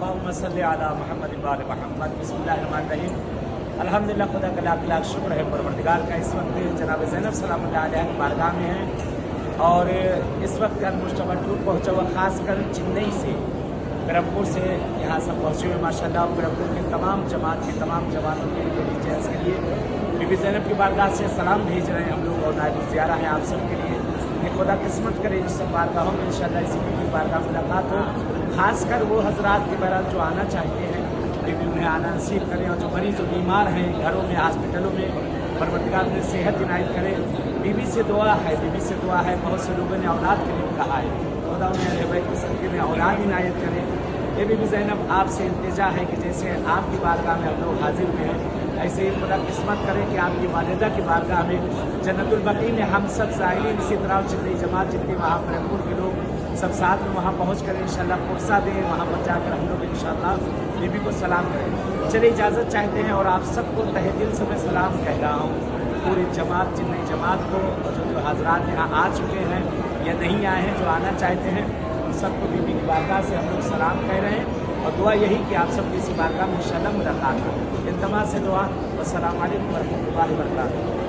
अल्लाहुम्मा सल्ली अला मुहम्मद व आले मुहम्मद। बिस्मिल्लाहिर्रहमानिर्रहीम। अल्हम्दुलिल्लाह, खुदा का लाख लाख शुक्र है परवरदिगार का। इस वक्त जनाब ज़ैनब सलामुल्लाह अलैहा की बारगाह में है और इस वक्त मुश्तबा टूर पहुँचा हुआ, ख़ासकर चेन्नई से, पेरम्बूर से यहाँ सब पहुँचे हुए माशाल्लाह। पेरम्बूर के तमाम जमात के तमाम जवानों के लिए, जेंट्स के लिए बीबी ज़ैनब की बारगाह से सलाम भेज रहे हैं हम लोग और नायब ज़ियारा हैं आप सब के लिए कि खुदा किस्मत करे इस सब बारगाहों में इंशाअल्लाह इसी की बारगाह मुलाकात हो। खासकर वो हजरात के बरात जो आना चाहते हैं, बीबी उन्हें आना नसीब करें, और जो मरीज और बीमार हैं घरों में, हॉस्पिटलों में, परवरदिगार उन्हें सेहत इनायत करे। बीबी से दुआ है, बीबी से दुआ है। बहुत से लोगों ने औलाद के लिए कहा है, खुदा उन्हें किस्म में औलाद इनायत करे। ये बीबी ज़ैनब आपसे इल्तिजा है कि जैसे आपकी बारगाह में हम लोग हाजिर हुए हैं, ऐसे ही खुदा किस्मत करे कि आपकी वालिदा की बारगाह में जन्नतुल बकी में हम सब ज़ायरीन, इसी तरह चेन्नई जमात जितनी वहाँ पेरम्बूर के लोग सब साथ में वहाँ पहुँच कर इंशाअल्लाह पुरसा दें। वहाँ पर जाकर हम लोग इंशाअल्लाह बीबी को सलाम करें। चलिए इजाज़त चाहते हैं और आप सबको तहे दिल से मैं सलाम कह रहा हूँ, पूरी जमात, चेन्नई जमात को, और जो हजरात यहाँ आ चुके हैं या नहीं आए हैं, जो आना चाहते हैं, उन सबको बीबी की बारगाह से हम लोग सलाम कह रहे हैं। और दुआ यही कि आप सबकी इसी बारगाह में इंशाअल्लाह मुलाकात हो। इल्तमास से दुआ। वस्सलामु अलैकुम व रहमतुल्लाहि व बरकातहू।